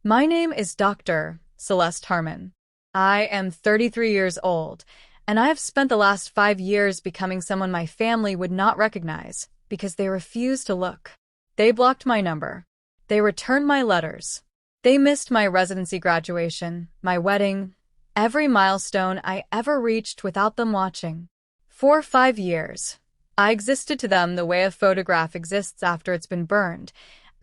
My name is Dr. Celeste Harmon. I am 33 years old, and I have spent the last 5 years becoming someone my family would not recognize because they refused to look. They blocked my number. They returned my letters. They missed my residency graduation, my wedding, every milestone I ever reached without them watching. For 5 years, I existed to them the way a photograph exists after it's been burned,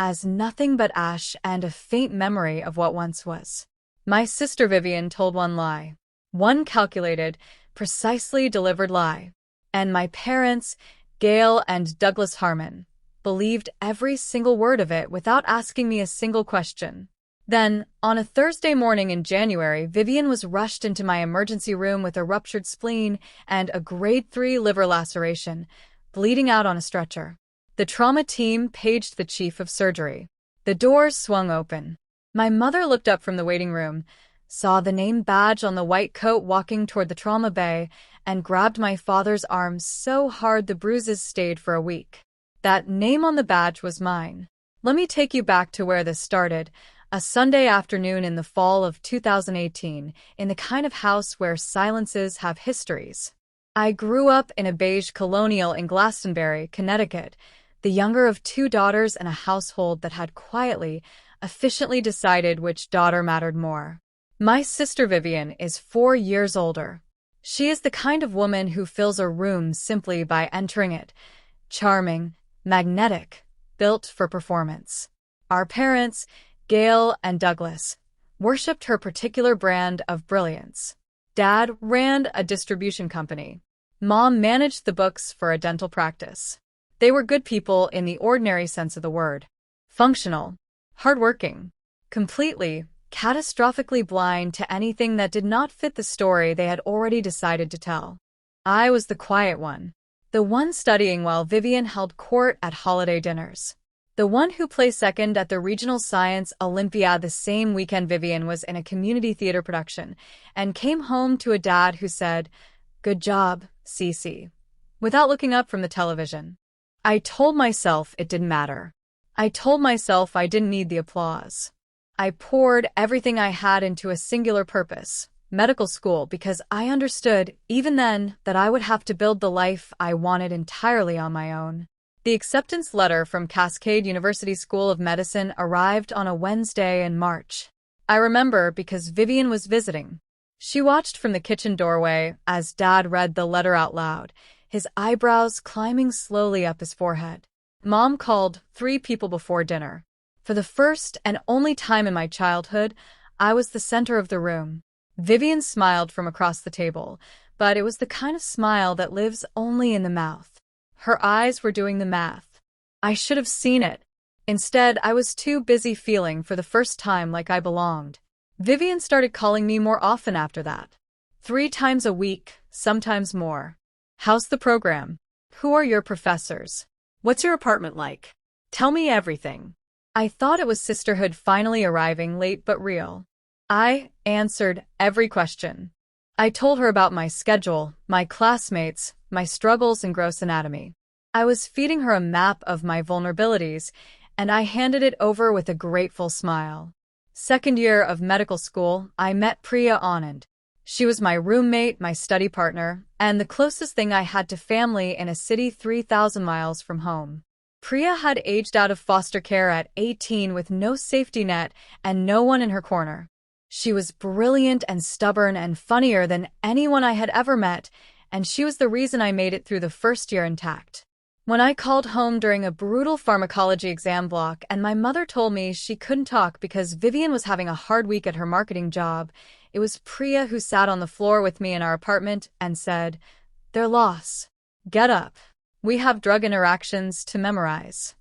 as nothing but ash and a faint memory of what once was. My sister Vivian told one lie, one calculated, precisely delivered lie, and my parents, Gail and Douglas Harmon, believed every single word of it without asking me a single question. Then, on a Thursday morning in January, Vivian was rushed into my emergency room with a ruptured spleen and a grade 3 liver laceration, bleeding out on a stretcher. The trauma team paged the chief of surgery. The doors swung open. My mother looked up from the waiting room, saw the name badge on the white coat walking toward the trauma bay, and grabbed my father's arm so hard the bruises stayed for a week. That name on the badge was mine. Let me take you back to where this started. A Sunday afternoon in the fall of 2018, in the kind of house where silences have histories. I grew up in a beige colonial in Glastonbury, Connecticut, the younger of 2 daughters in a household that had quietly, efficiently decided which daughter mattered more. My sister Vivian is 4 years older. She is the kind of woman who fills a room simply by entering it. Charming, magnetic, built for performance. Our parents, Gail and Douglas, worshipped her particular brand of brilliance. Dad ran a distribution company. Mom managed the books for a dental practice. They were good people in the ordinary sense of the word. Functional, hardworking, completely, catastrophically blind to anything that did not fit the story they had already decided to tell. I was the quiet one. The one studying while Vivian held court at holiday dinners. The one who placed second at the Regional Science Olympiad the same weekend Vivian was in a community theater production and came home to a dad who said, "Good job, Cece," without looking up from the television. I told myself it didn't matter. I told myself I didn't need the applause. I poured everything I had into a singular purpose, medical school, because I understood, even then, that I would have to build the life I wanted entirely on my own. The acceptance letter from Cascade University School of Medicine arrived on a Wednesday in March. I remember because Vivian was visiting. She watched from the kitchen doorway as Dad read the letter out loud, his eyebrows climbing slowly up his forehead. Mom called 3 people before dinner. For the first and only time in my childhood, I was the center of the room. Vivian smiled from across the table, but it was the kind of smile that lives only in the mouth. Her eyes were doing the math. I should have seen it. Instead, I was too busy feeling for the first time like I belonged. Vivian started calling me more often after that. 3 times a week, sometimes more. How's the program? Who are your professors? What's your apartment like? Tell me everything. I thought it was sisterhood finally arriving late but real. I answered every question. I told her about my schedule, my classmates, my struggles in gross anatomy. I was feeding her a map of my vulnerabilities, and I handed it over with a grateful smile. Second year of medical school, I met Priya Anand. She was my roommate, my study partner, and the closest thing I had to family in a city 3,000 miles from home. Priya had aged out of foster care at 18 with no safety net and no one in her corner. She was brilliant and stubborn and funnier than anyone I had ever met, and she was the reason I made it through the first year intact. When I called home during a brutal pharmacology exam block and my mother told me she couldn't talk because Vivian was having a hard week at her marketing job, it was Priya who sat on the floor with me in our apartment and said, "Their loss. Get up. We have drug interactions to memorize."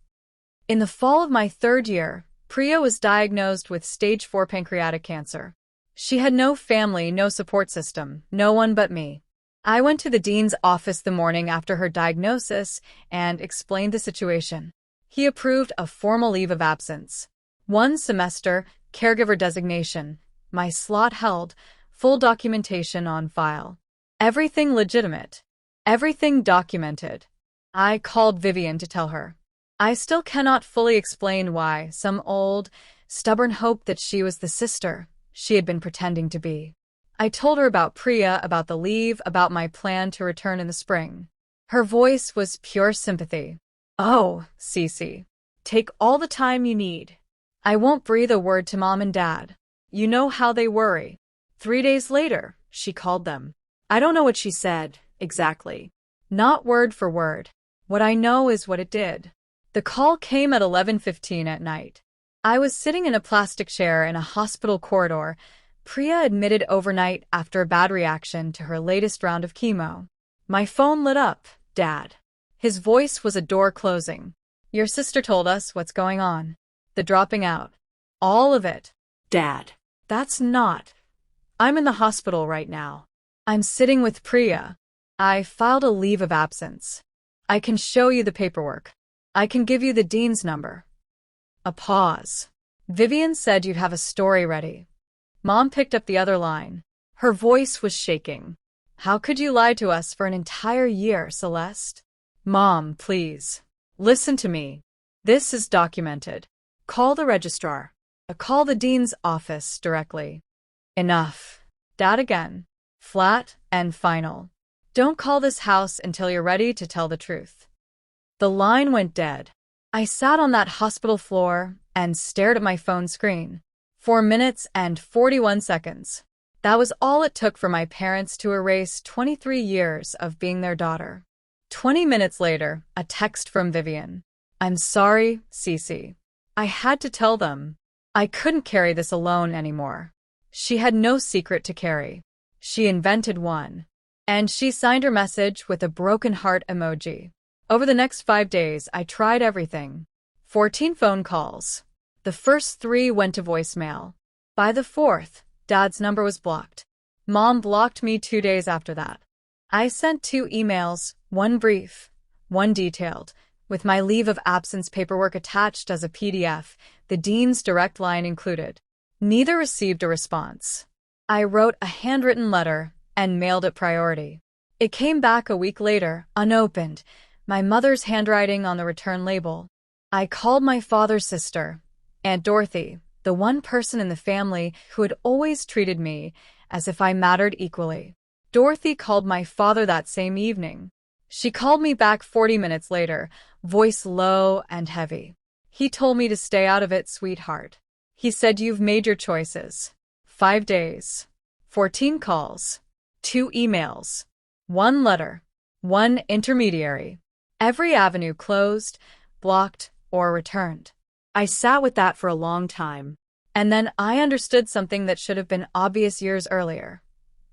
In the fall of my 3rd year, Priya was diagnosed with stage 4 pancreatic cancer. She had no family, no support system, no one but me. I went to the dean's office the morning after her diagnosis and explained the situation. He approved a formal leave of absence. 1 semester, caregiver designation, my slot held, full documentation on file. Everything legitimate. Everything documented. I called Vivian to tell her. I still cannot fully explain why some old, stubborn hope that she was the sister she had been pretending to be. I told her about Priya, about the leave, about my plan to return in the spring. Her voice was pure sympathy. "Oh, Cece, take all the time you need. I won't breathe a word to Mom and Dad. You know how they worry." 3 days later, she called them. I don't know what she said, exactly. Not word for word. What I know is what it did. The call came at 11:15 at night. I was sitting in a plastic chair in a hospital corridor, Priya admitted overnight after a bad reaction to her latest round of chemo. My phone lit up. "Dad." His voice was a door closing. "Your sister told us what's going on. The dropping out. All of it." "Dad." "That's not. I'm in the hospital right now. I'm sitting with Priya. I filed a leave of absence. I can show you the paperwork. I can give you the dean's number." A pause. "Vivian said you'd have a story ready." Mom picked up the other line. Her voice was shaking. "How could you lie to us for an entire year, Celeste?" "Mom, please. Listen to me. This is documented. Call the registrar. Call the dean's office directly." "Enough." Dad again. Flat and final. "Don't call this house until you're ready to tell the truth." The line went dead. I sat on that hospital floor and stared at my phone screen. 4 minutes and 41 seconds. That was all it took for my parents to erase 23 years of being their daughter. 20 minutes later, a text from Vivian. "I'm sorry, Cece. I had to tell them. I couldn't carry this alone anymore." She had no secret to carry. She invented one. And she signed her message with a broken heart emoji. Over the next 5 days, I tried everything. 14 phone calls. The first 3 went to voicemail. By the 4th, Dad's number was blocked. Mom blocked me 2 days after that. I sent 2 emails, one brief, one detailed, with my leave of absence paperwork attached as a PDF, the dean's direct line included. Neither received a response. I wrote a handwritten letter and mailed it priority. It came back a week later, unopened, my mother's handwriting on the return label. I called my father's sister, Aunt Dorothy, the one person in the family who had always treated me as if I mattered equally. Dorothy called my father that same evening. She called me back 40 minutes later, voice low and heavy. "He told me to stay out of it, sweetheart. He said you've made your choices." 5 days. 14 calls. 2 emails. 1 letter. 1 intermediary. Every avenue closed, blocked, or returned. I sat with that for a long time. And then I understood something that should have been obvious years earlier.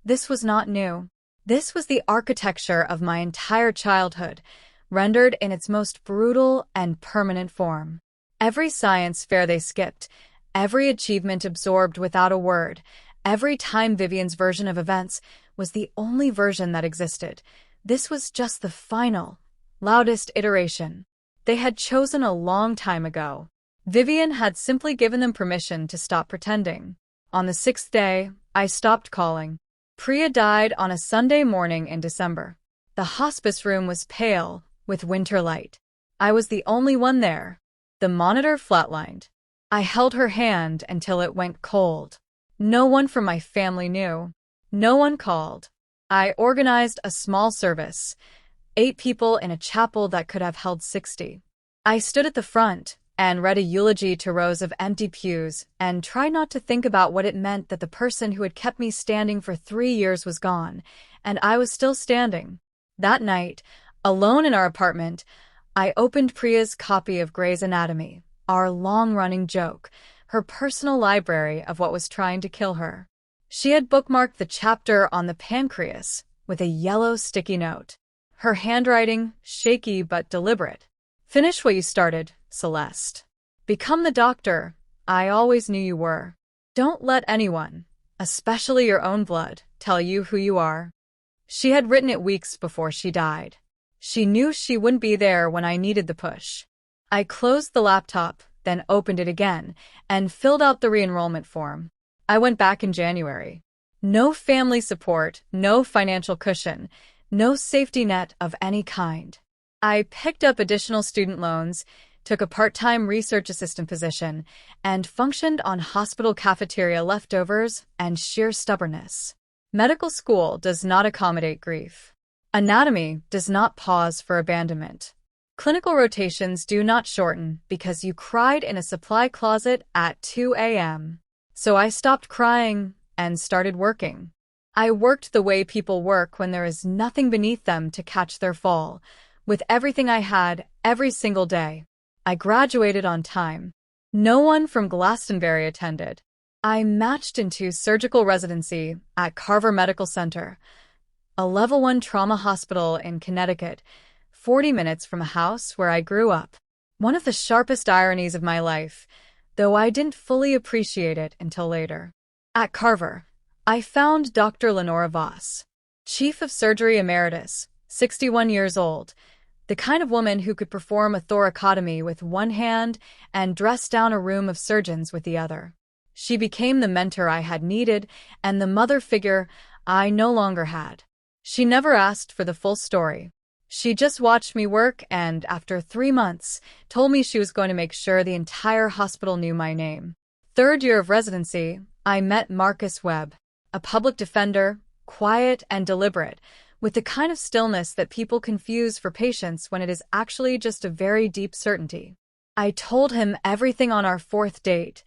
This was not new. This was the architecture of my entire childhood, rendered in its most brutal and permanent form. Every science fair they skipped, every achievement absorbed without a word, every time Vivian's version of events was the only version that existed. This was just the final, loudest iteration. They had chosen a long time ago. Vivian had simply given them permission to stop pretending. On the 6th day, I stopped calling. Priya died on a Sunday morning in December. The hospice room was pale, with winter light. I was the only one there. The monitor flatlined. I held her hand until it went cold. No one from my family knew. No one called. I organized a small service, 8 people in a chapel that could have held 60. I stood at the front and read a eulogy to rows of empty pews and tried not to think about what it meant that the person who had kept me standing for 3 years was gone, and I was still standing. That night, alone in our apartment, I opened Priya's copy of Grey's Anatomy, our long-running joke, her personal library of what was trying to kill her. She had bookmarked the chapter on the pancreas with a yellow sticky note. Her handwriting, shaky but deliberate. "Finish what you started, Celeste. Become the doctor I always knew you were. Don't let anyone, especially your own blood, tell you who you are." She had written it weeks before she died. She knew she wouldn't be there when I needed the push. I closed the laptop, then opened it again, and filled out the re-enrollment form. I went back in January. No family support, no financial cushion, no safety net of any kind. I picked up additional student loans, took a part-time research assistant position, and functioned on hospital cafeteria leftovers and sheer stubbornness. Medical school does not accommodate grief. Anatomy does not pause for abandonment. Clinical rotations do not shorten because you cried in a supply closet at 2 a.m. So I stopped crying and started working. I worked the way people work when there is nothing beneath them to catch their fall, with everything I had every single day. I graduated on time. No one from Glastonbury attended. I matched into surgical residency at Carver Medical Center, a level 1 trauma hospital in Connecticut, 40 minutes from a house where I grew up. One of the sharpest ironies of my life, though I didn't fully appreciate it until later. At Carver, I found Dr. Lenora Voss, Chief of Surgery Emeritus, 61 years old, the kind of woman who could perform a thoracotomy with one hand and dress down a room of surgeons with the other. She became the mentor I had needed and the mother figure I no longer had. She never asked for the full story. She just watched me work and, after 3 months, told me she was going to make sure the entire hospital knew my name. Third year of residency, I met Marcus Webb, a public defender, quiet and deliberate, with the kind of stillness that people confuse for patience when it is actually just a very deep certainty. I told him everything on our 4th date,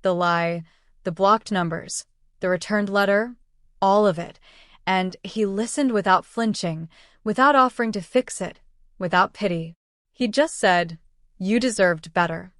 the lie, the blocked numbers, the returned letter, all of it, and he listened without flinching, without offering to fix it, without pity. He just said, "You deserved better."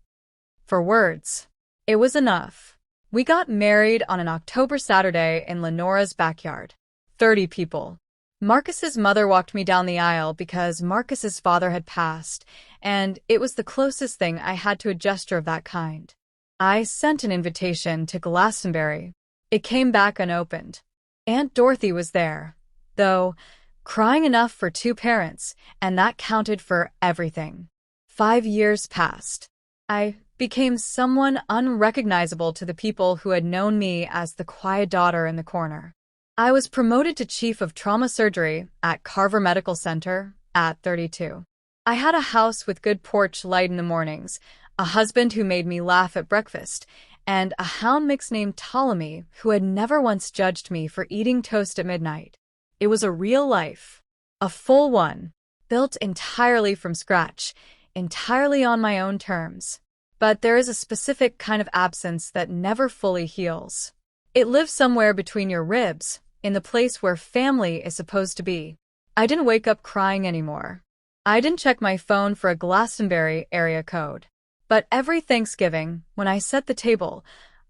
For words. It was enough. We got married on an October Saturday in Lenora's backyard. 30 people. Marcus's mother walked me down the aisle because Marcus's father had passed, and it was the closest thing I had to a gesture of that kind. I sent an invitation to Glastonbury. It came back unopened. Aunt Dorothy was there, though, crying enough for 2 parents, and that counted for everything. 5 years passed. I became someone unrecognizable to the people who had known me as the quiet daughter in the corner. I was promoted to Chief of Trauma Surgery at Carver Medical Center at 32. I had a house with good porch light in the mornings, a husband who made me laugh at breakfast, and a hound mix named Ptolemy who had never once judged me for eating toast at midnight. It was a real life. A full one, built entirely from scratch, entirely on my own terms. But there is a specific kind of absence that never fully heals. It lives somewhere between your ribs, in the place where family is supposed to be. I didn't wake up crying anymore. I didn't check my phone for a Glastonbury area code. But every Thanksgiving, when I set the table,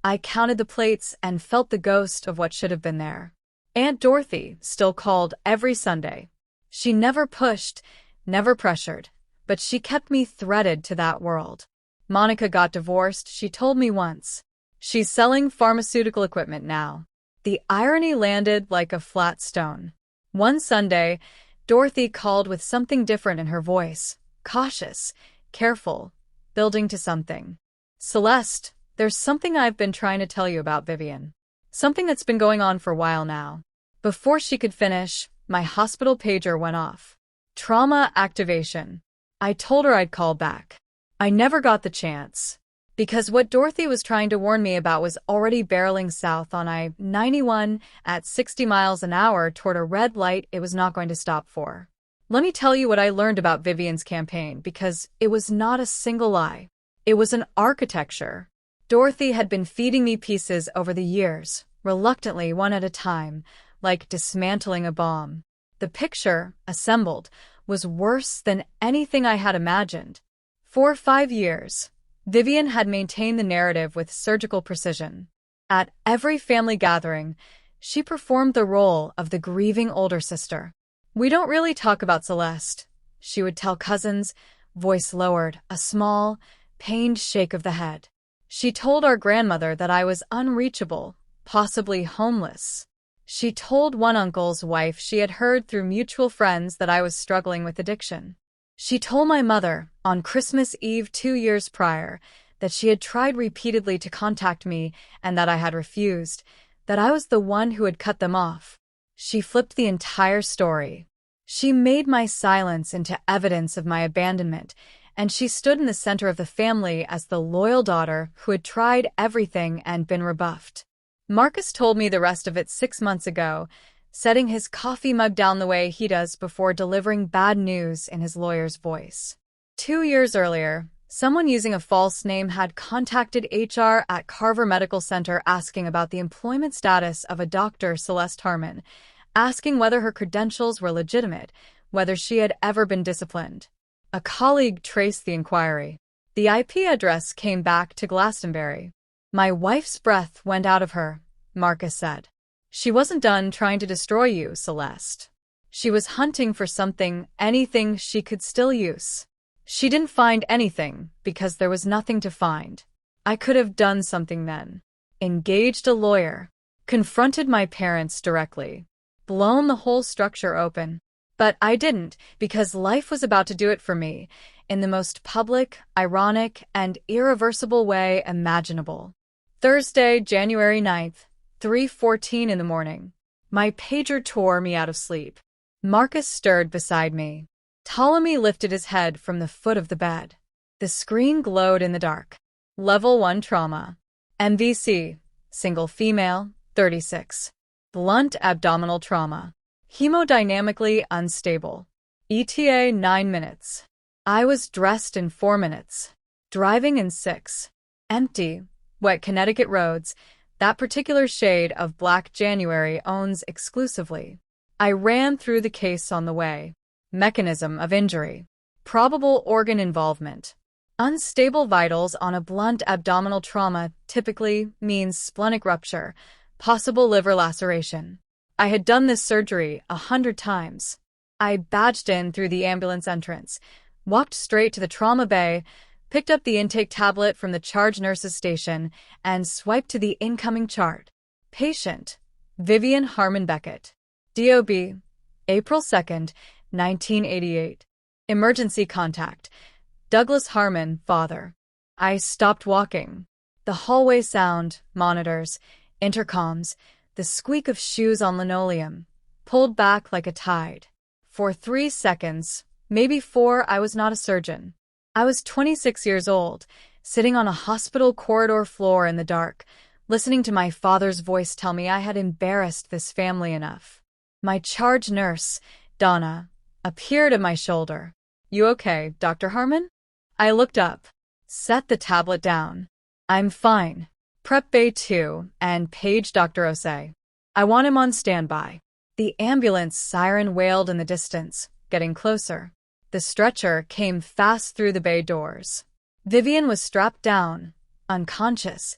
I counted the plates and felt the ghost of what should have been there. Aunt Dorothy still called every Sunday. She never pushed, never pressured, but she kept me threaded to that world. Monica got divorced, she told me once. She's selling pharmaceutical equipment now. The irony landed like a flat stone. One Sunday, Dorothy called with something different in her voice, cautious, careful, building to something. "Celeste, there's something I've been trying to tell you about Vivian. Something that's been going on for a while now." Before she could finish, my hospital pager went off. Trauma activation. I told her I'd call back. I never got the chance. Because what Dorothy was trying to warn me about was already barreling south on I-91 at 60 miles an hour toward a red light it was not going to stop for. Let me tell you what I learned about Vivian's campaign, because it was not a single lie. It was an architecture. Dorothy had been feeding me pieces over the years, reluctantly, one at a time, like dismantling a bomb. The picture, assembled, was worse than anything I had imagined. For 5 years, Vivian had maintained the narrative with surgical precision. At every family gathering, she performed the role of the grieving older sister. "We don't really talk about Celeste," she would tell cousins, voice lowered, a small, pained shake of the head. She told our grandmother that I was unreachable, possibly homeless. She told one uncle's wife she had heard through mutual friends that I was struggling with addiction. She told my mother, on Christmas Eve 2 years prior, that she had tried repeatedly to contact me and that I had refused, that I was the one who had cut them off. She flipped the entire story. She made my silence into evidence of my abandonment and she stood in the center of the family as the loyal daughter who had tried everything and been rebuffed. Marcus told me the rest of it 6 months ago, setting his coffee mug down the way he does before delivering bad news in his lawyer's voice. 2 years earlier, someone using a false name had contacted HR at Carver Medical Center asking about the employment status of a Dr. Celeste Harmon, asking whether her credentials were legitimate, whether she had ever been disciplined. A colleague traced the inquiry. The IP address came back to Glastonbury. My wife's breath went out of her, Marcus said. She wasn't done trying to destroy you, Celeste. She was hunting for something, anything she could still use. She didn't find anything because there was nothing to find. I could have done something then. Engaged a lawyer. Confronted my parents directly. Blown the whole structure open. But I didn't, because life was about to do it for me, in the most public, ironic, and irreversible way imaginable. Thursday, January 9th, 3:14 in the morning. My pager tore me out of sleep. Marcus stirred beside me. Ptolemy lifted his head from the foot of the bed. The screen glowed in the dark. Level 1 trauma. MVC, single female, 36. Blunt abdominal trauma. Hemodynamically unstable. ETA 9 minutes. I was dressed in 4 minutes. Driving in 6. Empty, wet Connecticut roads, that particular shade of black January owns exclusively. I ran through the case on the way. Mechanism of injury. Probable organ involvement. Unstable vitals on a blunt abdominal trauma typically means splenic rupture, possible liver laceration. I had done this surgery 100 times. I badged in through the ambulance entrance, walked straight to the trauma bay, picked up the intake tablet from the charge nurse's station, and swiped to the incoming chart. Patient, Vivian Harmon Beckett. DOB, April 2nd, 1988. Emergency contact, Douglas Harmon, father. I stopped walking. The hallway sound, monitors, intercoms, the squeak of shoes on linoleum, pulled back like a tide. For 3 seconds, maybe 4, I was not a surgeon. I was 26 years old, sitting on a hospital corridor floor in the dark, listening to my father's voice tell me I had embarrassed this family enough. My charge nurse, Donna, appeared at my shoulder. "You okay, Dr. Harmon?" I looked up, set the tablet down. "I'm fine. Prep Bay 2 and page Dr. Osei. I want him on standby." The ambulance siren wailed in the distance, getting closer. The stretcher came fast through the bay doors. Vivian was strapped down, unconscious,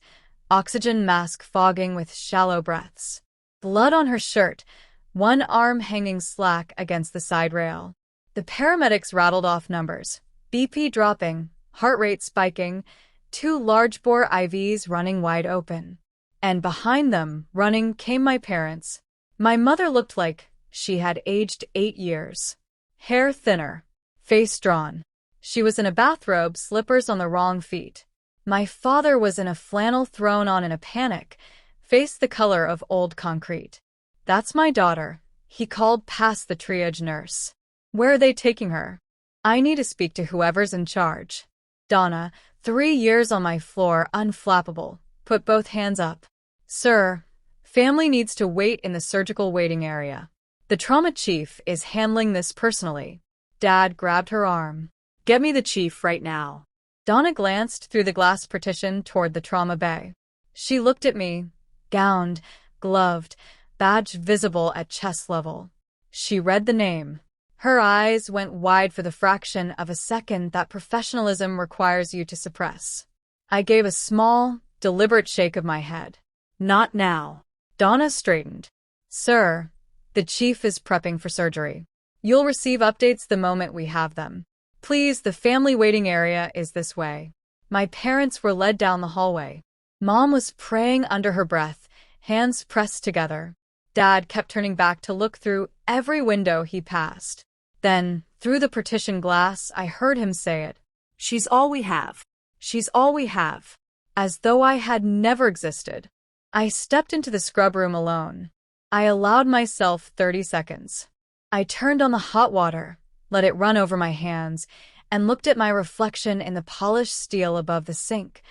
oxygen mask fogging with shallow breaths. Blood on her shirt, one arm hanging slack against the side rail. The paramedics rattled off numbers, BP dropping, heart rate spiking, 2 large-bore IVs running wide open. And behind them, running, came my parents. My mother looked like she had aged 8 years. Hair thinner, face drawn. She was in a bathrobe, slippers on the wrong feet. My father was in a flannel thrown on in a panic, face the color of old concrete. "That's my daughter," he called past the triage nurse. "Where are they taking her? I need to speak to whoever's in charge." Donna, 3 years on my floor, unflappable, put both hands up. "Sir, family needs to wait in the surgical waiting area. The trauma chief is handling this personally." Dad grabbed her arm. "Get me the chief right now." Donna glanced through the glass partition toward the trauma bay. She looked at me, gowned, gloved, badge visible at chest level. She read the name. Her eyes went wide for the fraction of a second that professionalism requires you to suppress. I gave a small, deliberate shake of my head. "Not now." Donna straightened. "Sir, the chief is prepping for surgery. You'll receive updates the moment we have them. Please, the family waiting area is this way." My parents were led down the hallway. Mom was praying under her breath, hands pressed together. Dad kept turning back to look through every window he passed. Then, through the partition glass, I heard him say it. "She's all we have. She's all we have." As though I had never existed. I stepped into the scrub room alone. I allowed myself 30 seconds. I turned on the hot water, let it run over my hands, and looked at my reflection in the polished steel above the sink,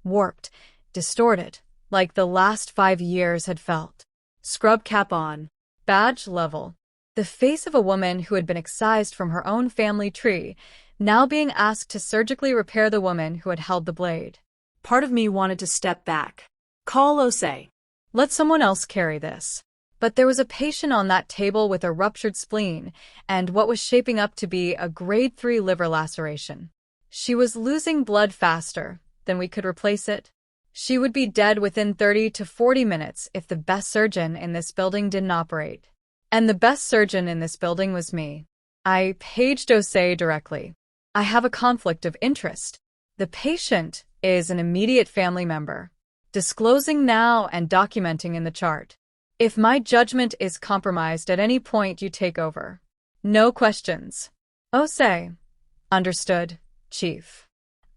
warped, distorted, like the last 5 years had felt. Scrub cap on. Badge level. The face of a woman who had been excised from her own family tree, now being asked to surgically repair the woman who had held the blade. Part of me wanted to step back. Call Osei. Let someone else carry this. But there was a patient on that table with a ruptured spleen and what was shaping up to be a grade 3 liver laceration. She was losing blood faster than we could replace it. She would be dead within 30 to 40 minutes if the best surgeon in this building didn't operate. And the best surgeon in this building was me. I paged Osei directly. I have a conflict of interest. The patient is an immediate family member. Disclosing now and documenting in the chart. If my judgment is compromised at any point, you take over. No questions. Osei. Understood, Chief.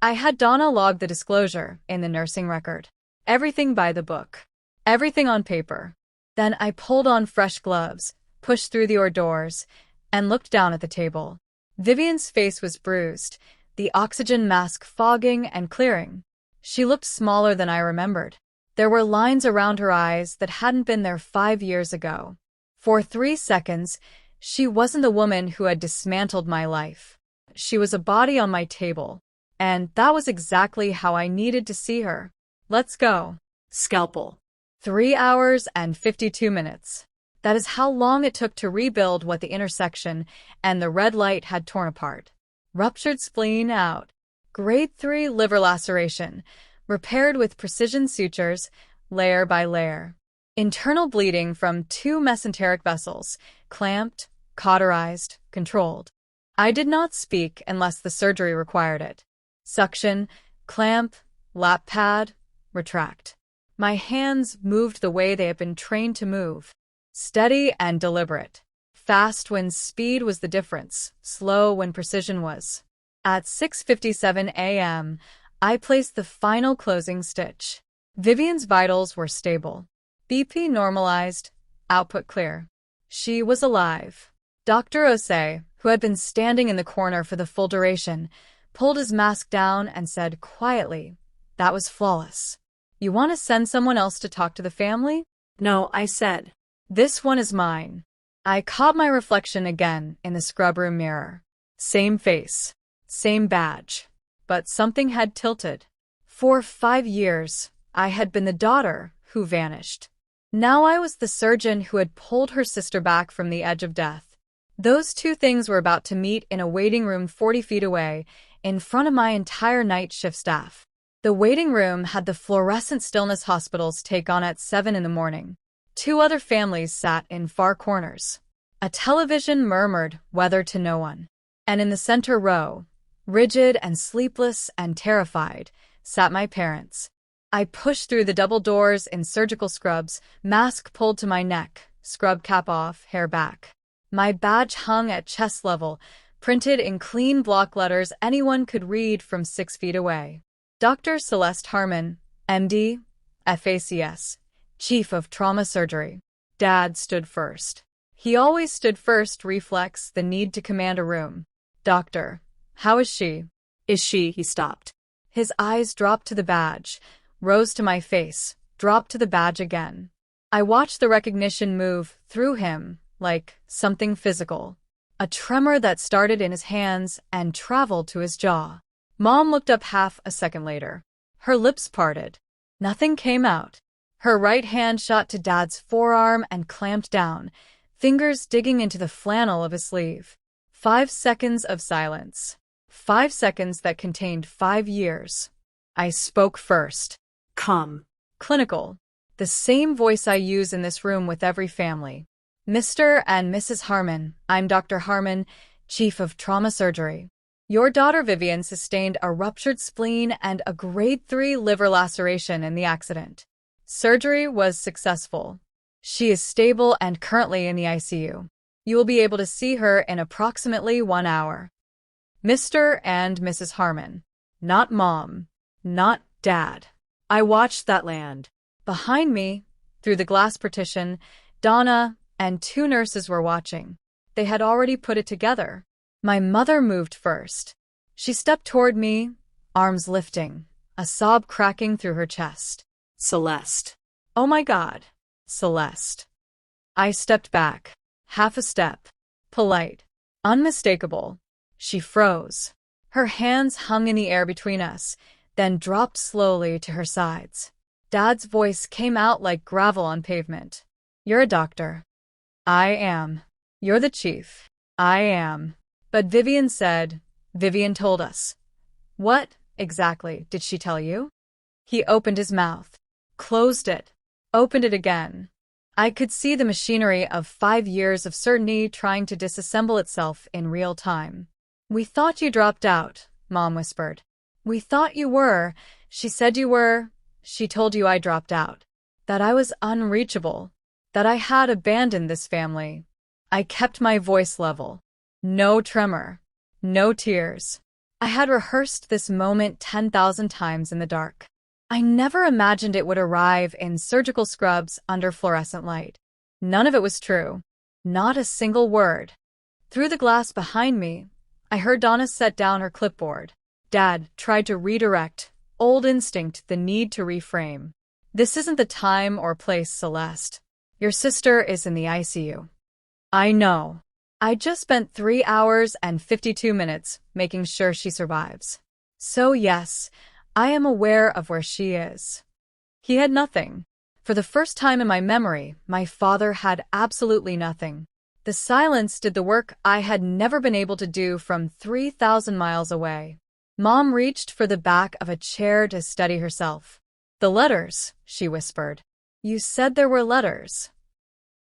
I had Donna log the disclosure in the nursing record. Everything by the book. Everything on paper. Then I pulled on fresh gloves, pushed through the hors d'oeuvres, and looked down at the table. Vivian's face was bruised, the oxygen mask fogging and clearing. She looked smaller than I remembered. There were lines around her eyes that hadn't been there 5 years ago. For 3 seconds, she wasn't the woman who had dismantled my life. She was a body on my table. And that was exactly how I needed to see her. Let's go. Scalpel. 3 hours and 52 minutes. That is how long it took to rebuild what the intersection and the red light had torn apart. Ruptured spleen out. Grade 3 liver laceration, repaired with precision sutures, layer by layer. Internal bleeding from 2 mesenteric vessels, clamped, cauterized, controlled. I did not speak unless the surgery required it. Suction, clamp, lap pad, retract. My hands moved the way they had been trained to move. Steady and deliberate. Fast when speed was the difference, slow when precision was. At 6:57 a.m., I placed the final closing stitch. Vivian's vitals were stable. BP normalized, output clear. She was alive. Dr. Osei, who had been standing in the corner for the full duration, pulled his mask down and said quietly, "That was flawless. You want to send someone else to talk to the family?" No, I said. "This one is mine." I caught my reflection again in the scrub room mirror. Same face, same badge. But something had tilted. For 5 years, I had been the daughter who vanished. Now I was the surgeon who had pulled her sister back from the edge of death. Those two things were about to meet in a waiting room 40 feet away, in front of my entire night shift staff. The waiting room had the fluorescent stillness hospitals take on at 7 in the morning. 2 other families sat in far corners. A television murmured weather to no one. And in the center row, rigid and sleepless and terrified, sat my parents. I pushed through the double doors in surgical scrubs, mask pulled to my neck, scrub cap off, hair back. My badge hung at chest level, printed in clean block letters anyone could read from 6 feet away. Dr. Celeste Harmon, MD, FACS, Chief of Trauma Surgery. Dad stood first. He always stood first, reflex the need to command a room. "Doctor, how is she?" "Is she?" He stopped. His eyes dropped to the badge, rose to my face, dropped to the badge again. I watched the recognition move through him like something physical. A tremor that started in his hands and traveled to his jaw. Mom looked up half a second later. Her lips parted. Nothing came out. Her right hand shot to Dad's forearm and clamped down, fingers digging into the flannel of his sleeve. 5 seconds of silence. 5 seconds that contained 5 years. I spoke first. "Come." Clinical. The same voice I use in this room with every family. "Mr. and Mrs. Harmon, I'm Dr. Harmon, Chief of Trauma Surgery. Your daughter Vivian sustained a ruptured spleen and a grade 3 liver laceration in the accident. Surgery was successful. She is stable and currently in the ICU. You will be able to see her in approximately 1 hour. Mr. and Mrs. Harmon." Not Mom. Not Dad. I watched that land. Behind me, through the glass partition, Donna and 2 nurses were watching. They had already put it together. My mother moved first. She stepped toward me, arms lifting, a sob cracking through her chest. Celeste. Oh my God, Celeste. I stepped back, half a step. Polite, unmistakable. She froze. Her hands hung in the air between us, then dropped slowly to her sides. Dad's voice came out like gravel on pavement. You're a doctor. I am. You're the chief. I am. But Vivian told us. What, exactly, did she tell you? He opened his mouth, closed it, opened it again. I could see the machinery of 5 years of certainty trying to disassemble itself in real time. We thought you dropped out, Mom whispered. We thought you were. She said you were. She told you I dropped out. That I was unreachable. That I had abandoned this family. I kept my voice level. No tremor. No tears. I had rehearsed this moment 10,000 times in the dark. I never imagined it would arrive in surgical scrubs under fluorescent light. None of it was true. Not a single word. Through the glass behind me, I heard Donna set down her clipboard. Dad tried to redirect, old instinct, the need to reframe. This isn't the time or place, Celeste. Your sister is in the ICU. I know. I just spent 3 hours and 52 minutes making sure she survives. So yes, I am aware of where she is. He had nothing. For the first time in my memory, my father had absolutely nothing. The silence did the work I had never been able to do from 3,000 miles away. Mom reached for the back of a chair to steady herself. The letters, she whispered. You said there were letters.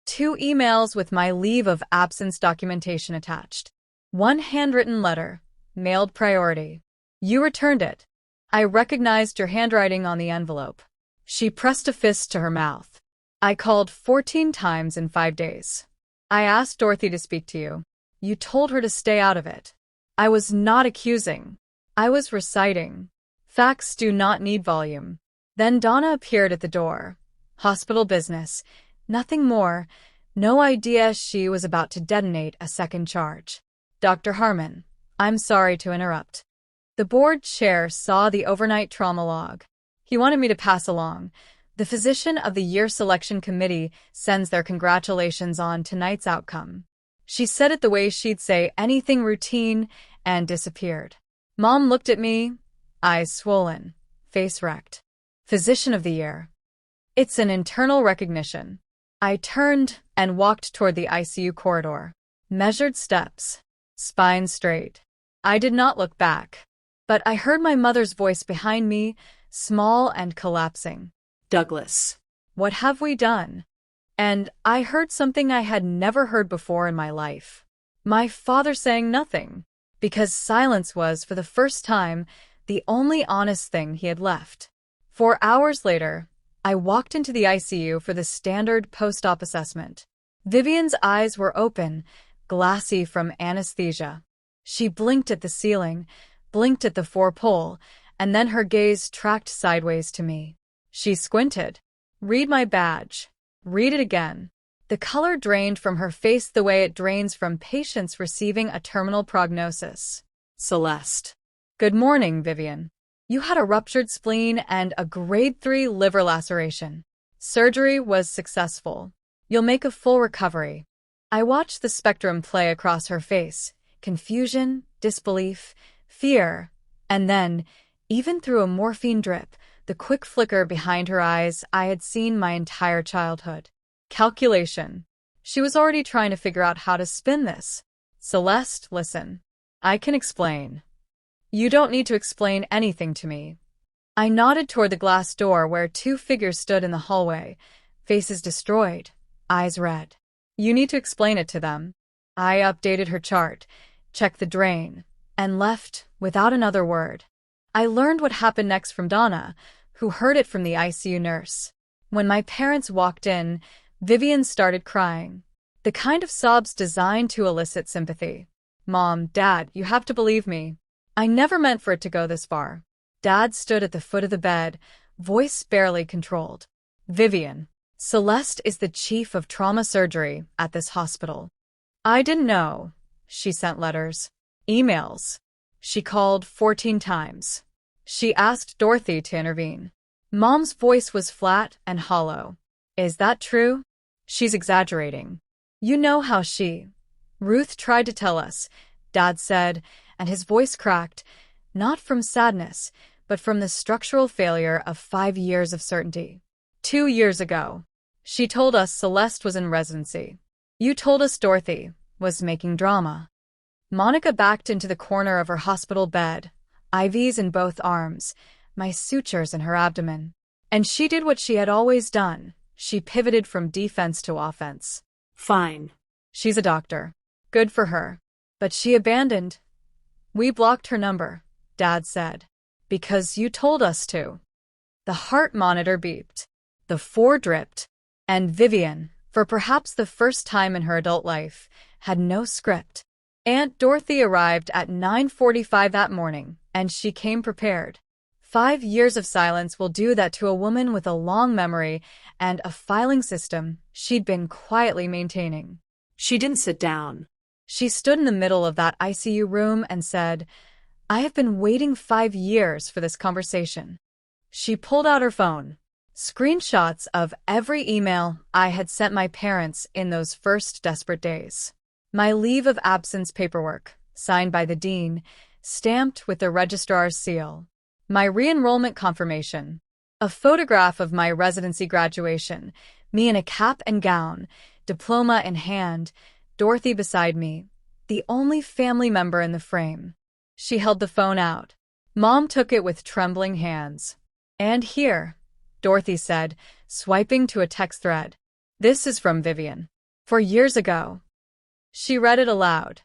2 emails with my leave of absence documentation attached. 1 handwritten letter, mailed priority. You returned it. I recognized your handwriting on the envelope. She pressed a fist to her mouth. I called 14 times in 5 days. I asked Dorothy to speak to you. You told her to stay out of it. I was not accusing. I was reciting. Facts do not need volume. Then Donna appeared at the door. Hospital business. Nothing more. No idea she was about to detonate a second charge. Dr. Harmon, I'm sorry to interrupt. The board chair saw the overnight trauma log. He wanted me to pass along. The physician of the year selection committee sends their congratulations on tonight's outcome. She said it the way she'd say anything routine and disappeared. Mom looked at me, eyes swollen, face wrecked. Physician of the year. It's an internal recognition. I turned and walked toward the ICU corridor. Measured steps. Spine straight. I did not look back. But I heard my mother's voice behind me, small and collapsing. Douglas. What have we done? And I heard something I had never heard before in my life. My father saying nothing, because silence was, for the first time, the only honest thing he had left. 4 hours later, I walked into the ICU for the standard post-op assessment. Vivian's eyes were open, glassy from anesthesia. She blinked at the ceiling, blinked at the 4-pole, and then her gaze tracked sideways to me. She squinted. Read my badge. Read it again. The color drained from her face the way it drains from patients receiving a terminal prognosis. Celeste. Good morning, Vivian. You had a ruptured spleen and a grade 3 liver laceration. Surgery was successful. You'll make a full recovery. I watched the spectrum play across her face. Confusion, disbelief, fear, and then, even through a morphine drip, the quick flicker behind her eyes I had seen my entire childhood. Calculation. She was already trying to figure out how to spin this. Celeste, listen. I can explain. You don't need to explain anything to me. I nodded toward the glass door where 2 figures stood in the hallway, faces destroyed, eyes red. You need to explain it to them. I updated her chart, checked the drain, and left without another word. I learned what happened next from Donna, who heard it from the ICU nurse. When my parents walked in, Vivian started crying. The kind of sobs designed to elicit sympathy. Mom, Dad, you have to believe me. I never meant for it to go this far. Dad stood at the foot of the bed, voice barely controlled. Vivian, Celeste is the chief of trauma surgery at this hospital. I didn't know. She sent letters. Emails. She called 14 times. She asked Dorothy to intervene. Mom's voice was flat and hollow. Is that true? She's exaggerating. You know how Ruth tried to tell us, Dad said, and his voice cracked, not from sadness, but from the structural failure of 5 years of certainty. 2 years ago, she told us Celeste was in residency. You told us Dorothy was making drama. Monica backed into the corner of her hospital bed, IVs in both arms, my sutures in her abdomen. And she did what she had always done. She pivoted from defense to offense. Fine. She's a doctor. Good for her. But she abandoned. We blocked her number, Dad said. Because you told us to. The heart monitor beeped. The 4 dripped. And Vivian, for perhaps the first time in her adult life, had no script. Aunt Dorothy arrived at 9:45 that morning, and she came prepared. 5 years of silence will do that to a woman with a long memory and a filing system she'd been quietly maintaining. She didn't sit down. She stood in the middle of that ICU room and said, I have been waiting 5 years for this conversation. She pulled out her phone. Screenshots of every email I had sent my parents in those first desperate days. My leave of absence paperwork, signed by the dean, stamped with the registrar's seal. My re-enrollment confirmation. A photograph of my residency graduation, me in a cap and gown, diploma in hand, Dorothy beside me, the only family member in the frame. She held the phone out. Mom took it with trembling hands. And here, Dorothy said, swiping to a text thread. This is from Vivian. 4 years ago. She read it aloud.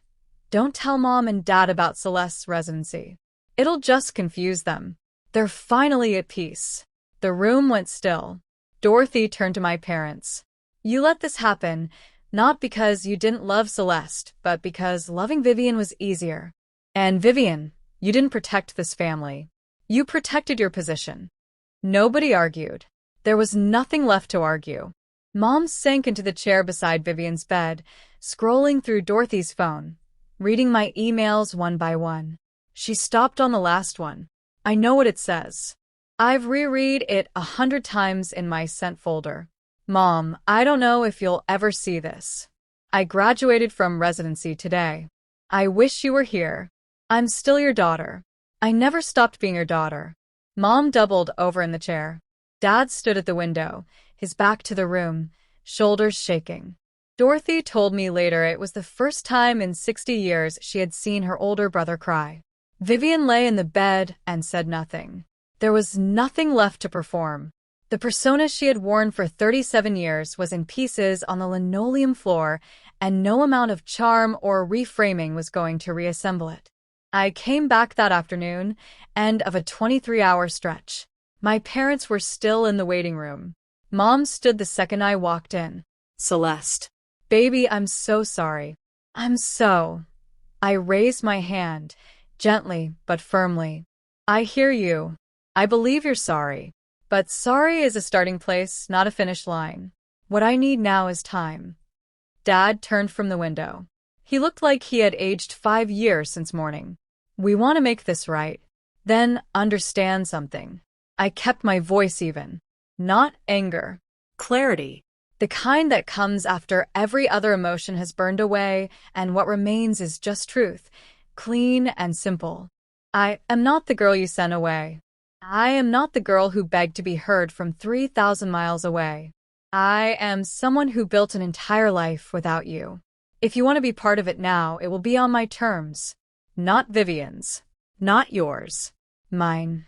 Don't tell Mom and Dad about Celeste's residency. It'll just confuse them. They're finally at peace. The room went still. Dorothy turned to my parents. You let this happen, not because you didn't love Celeste, but because loving Vivian was easier. And Vivian, you didn't protect this family. You protected your position. Nobody argued. There was nothing left to argue. Mom sank into the chair beside Vivian's bed, scrolling through Dorothy's phone, reading my emails one by one. She stopped on the last one. I know what it says. I've reread it 100 times in my sent folder. Mom, I don't know if you'll ever see this. I graduated from residency today. I wish you were here. I'm still your daughter. I never stopped being your daughter. Mom doubled over in the chair. Dad stood at the window, his back to the room, shoulders shaking. Dorothy told me later it was the first time in 60 years she had seen her older brother cry. Vivian lay in the bed and said nothing. There was nothing left to perform. The persona she had worn for 37 years was in pieces on the linoleum floor, and no amount of charm or reframing was going to reassemble it. I came back that afternoon, end of a 23-hour stretch. My parents were still in the waiting room. Mom stood the second I walked in. Celeste. Baby, I'm so sorry. I raised my hand, gently but firmly. I hear you. I believe you're sorry. But sorry is a starting place, not a finish line. What I need now is time. Dad turned from the window. He looked like he had aged 5 years since morning. We want to make this right. Then understand something. I kept my voice even. Not anger. Clarity. The kind that comes after every other emotion has burned away and what remains is just truth, clean and simple. I am not the girl you sent away. I am not the girl who begged to be heard from 3,000 miles away. I am someone who built an entire life without you. If you want to be part of it now, it will be on my terms. Not Vivian's. Not yours. Mine.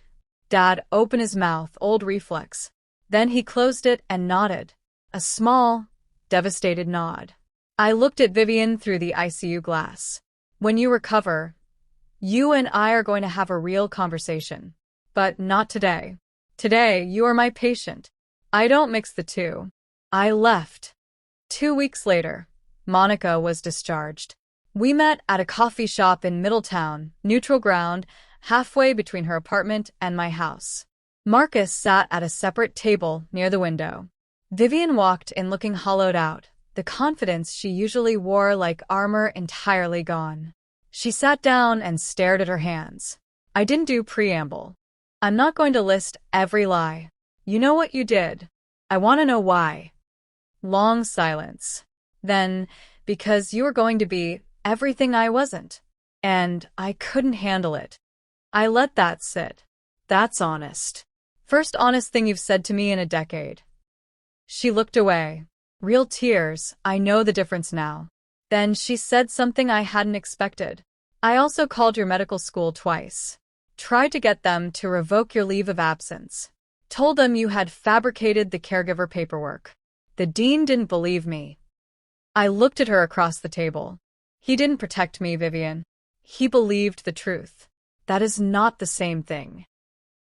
Dad opened his mouth, old reflex. Then he closed it and nodded. A small, devastated nod. I looked at Vivian through the ICU glass. When you recover, you and I are going to have a real conversation. But not today. Today, you are my patient. I don't mix the two. I left. 2 weeks later, Monica was discharged. We met at a coffee shop in Middletown, neutral ground, halfway between her apartment and my house. Marcus sat at a separate table near the window. Vivian walked in looking hollowed out, the confidence she usually wore like armor entirely gone. She sat down and stared at her hands. I didn't do preamble. I'm not going to list every lie. You know what you did. I want to know why. Long silence. Then, because you were going to be everything I wasn't. And I couldn't handle it. I let that sit. That's honest. First honest thing you've said to me in a decade. She looked away. Real tears, I know the difference now. Then she said something I hadn't expected. I also called your medical school twice. Tried to get them to revoke your leave of absence. Told them you had fabricated the caregiver paperwork. The dean didn't believe me. I looked at her across the table. He didn't protect me, Vivian. He believed the truth. That is not the same thing.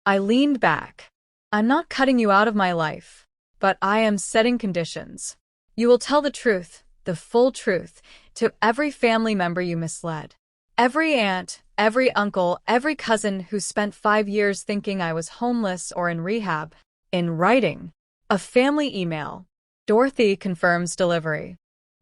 I leaned back. I'm not cutting you out of my life, but I am setting conditions. You will tell the truth, the full truth, to every family member you misled. Every aunt, every uncle, every cousin who spent 5 years thinking I was homeless or in rehab. In writing. A family email. Dorothy confirms delivery.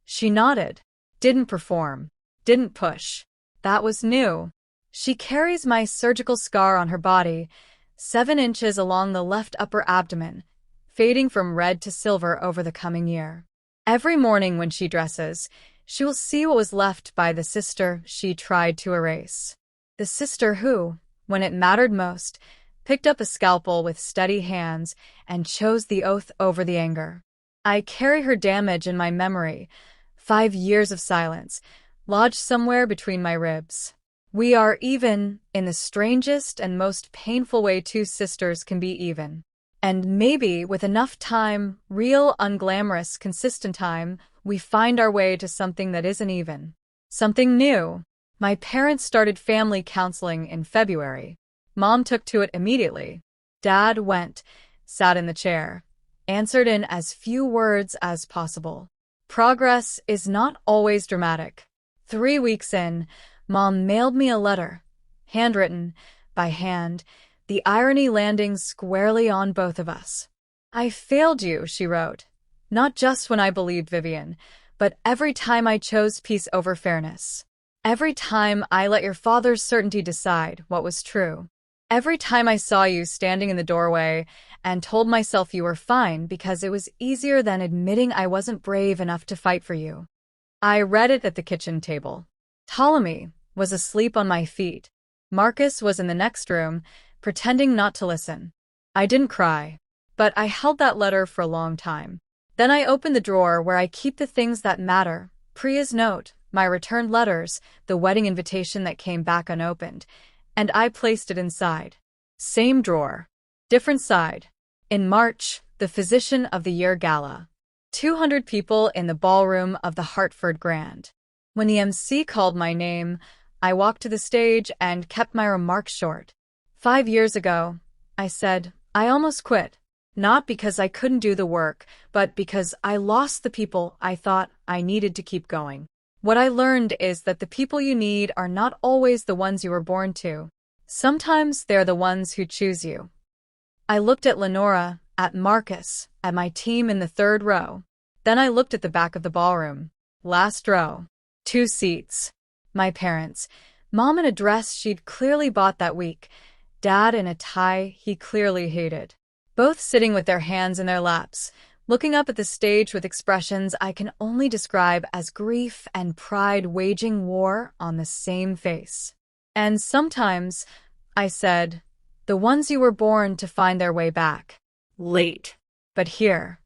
She nodded. Didn't perform. Didn't push. That was new. She carries my surgical scar on her body, 7 inches along the left upper abdomen, fading from red to silver over the coming year. Every morning when she dresses, she will see what was left by the sister she tried to erase. The sister who, when it mattered most, picked up a scalpel with steady hands and chose the oath over the anger. I carry her damage in my memory, 5 years of silence, lodged somewhere between my ribs. We are even, in the strangest and most painful way 2 sisters can be even. And maybe, with enough time, real, unglamorous, consistent time, we find our way to something that isn't even. Something new. My parents started family counseling in February. Mom took to it immediately. Dad went, sat in the chair, answered in as few words as possible. Progress is not always dramatic. 3 weeks in, Mom mailed me a letter, handwritten, by hand, the irony landing squarely on both of us. I failed you, she wrote. Not just when I believed Vivian, but every time I chose peace over fairness. Every time I let your father's certainty decide what was true. Every time I saw you standing in the doorway and told myself you were fine because it was easier than admitting I wasn't brave enough to fight for you. I read it at the kitchen table. Ptolemy was asleep on my feet. Marcus was in the next room, pretending not to listen. I didn't cry, but I held that letter for a long time. Then I opened the drawer where I keep the things that matter, Priya's note, my returned letters, the wedding invitation that came back unopened, and I placed it inside. Same drawer. Different side. In March, the Physician of the Year Gala. 200 people in the ballroom of the Hartford Grand. When the MC called my name, I walked to the stage and kept my remarks short. 5 years ago, I said, I almost quit. Not because I couldn't do the work, but because I lost the people I thought I needed to keep going. What I learned is that the people you need are not always the ones you were born to. Sometimes they're the ones who choose you. I looked at Lenora, at Marcus, at my team in the 3rd row. Then I looked at the back of the ballroom. Last row. 2 seats. My parents. Mom in a dress she'd clearly bought that week. Dad in a tie he clearly hated. Both sitting with their hands in their laps, looking up at the stage with expressions I can only describe as grief and pride waging war on the same face. And sometimes, I said, the ones you were born to find their way back. Late. But here.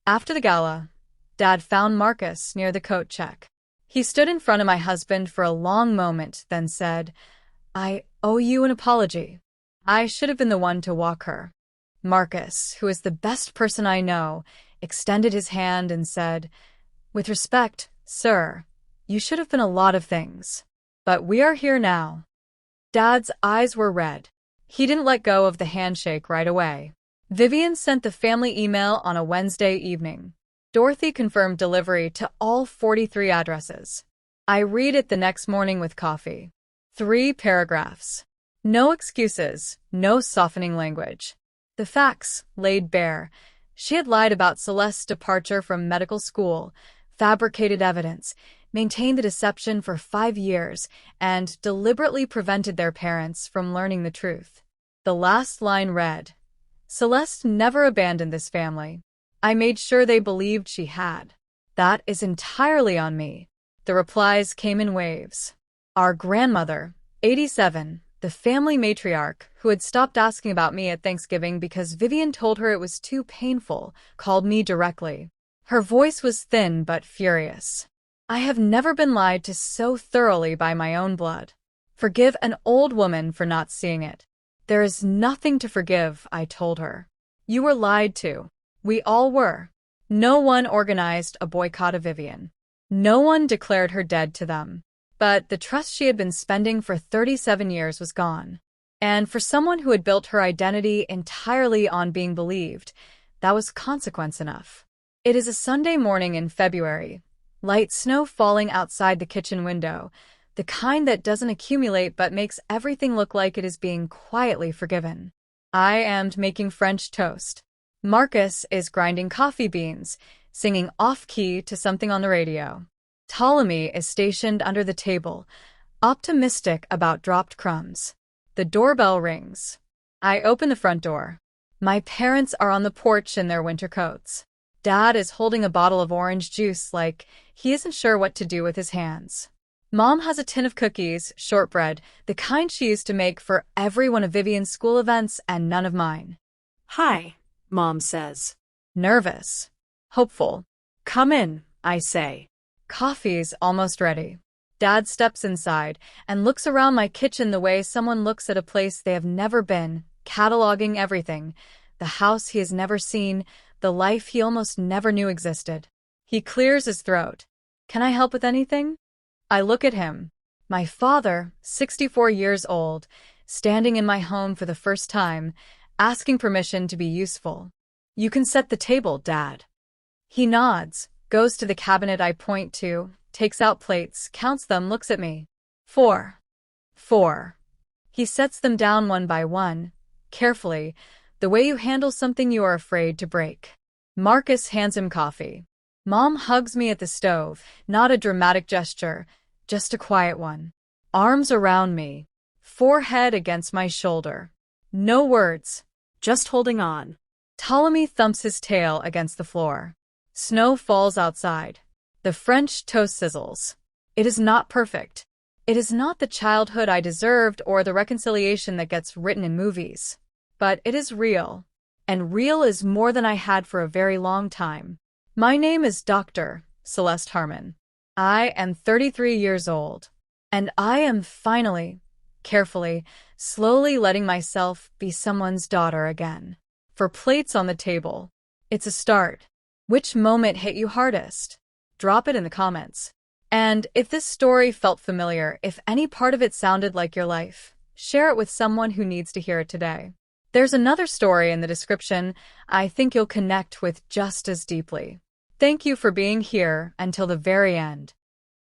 After the gala, Dad found Marcus near the coat check. He stood in front of my husband for a long moment, then said, I owe you an apology. I should have been the one to walk her. Marcus, who is the best person I know, extended his hand and said, With respect, sir, you should have been a lot of things. But we are here now. Dad's eyes were red. He didn't let go of the handshake right away. Vivian sent the family email on a Wednesday evening. Dorothy confirmed delivery to all 43 addresses. I read it the next morning with coffee. 3 paragraphs. No excuses, no softening language. The facts laid bare. She had lied about Celeste's departure from medical school, fabricated evidence, maintained the deception for 5 years, and deliberately prevented their parents from learning the truth. The last line read, "Celeste never abandoned this family. I made sure they believed she had. That is entirely on me." The replies came in waves. Our grandmother, 87, the family matriarch, who had stopped asking about me at Thanksgiving because Vivian told her it was too painful, called me directly. Her voice was thin but furious. "I have never been lied to so thoroughly by my own blood. Forgive an old woman for not seeing it." "There is nothing to forgive," I told her. "You were lied to. We all were." No one organized a boycott of Vivian. No one declared her dead to them. But the trust she had been spending for 37 years was gone. And for someone who had built her identity entirely on being believed, that was consequence enough. It is a Sunday morning in February, light snow falling outside the kitchen window, the kind that doesn't accumulate but makes everything look like it is being quietly forgiven. I am making French toast. Marcus is grinding coffee beans, singing off-key to something on the radio. Ptolemy is stationed under the table, optimistic about dropped crumbs. The doorbell rings. I open the front door. My parents are on the porch in their winter coats. Dad is holding a bottle of orange juice like he isn't sure what to do with his hands. Mom has a tin of cookies, shortbread, the kind she used to make for every one of Vivian's school events and none of mine. "Hi," Mom says. Nervous. Hopeful. "Come in," I say. Coffee's almost ready. Dad steps inside and looks around my kitchen the way someone looks at a place they have never been, cataloging everything, the house he has never seen, the life he almost never knew existed. He clears his throat. "Can I help with anything?" I look at him. My father, 64 years old, standing in my home for the first time, asking permission to be useful. "You can set the table, Dad." He nods, goes to the cabinet I point to, takes out plates, counts them, looks at me. 4. 4. He sets them down one by one, carefully, the way you handle something you are afraid to break. Marcus hands him coffee. Mom hugs me at the stove, not a dramatic gesture, just a quiet one. Arms around me, forehead against my shoulder. No words, just holding on. Ptolemy thumps his tail against the floor. Snow falls outside. The French toast sizzles. It is not perfect. It is not the childhood I deserved or the reconciliation that gets written in movies. But it is real. And real is more than I had for a very long time. My name is Dr. Celeste Harmon. I am 33 years old. And I am finally, carefully, slowly letting myself be someone's daughter again. For plates on the table. It's a start. Which moment hit you hardest? Drop it in the comments. And if this story felt familiar, if any part of it sounded like your life, share it with someone who needs to hear it today. There's another story in the description I think you'll connect with just as deeply. Thank you for being here until the very end.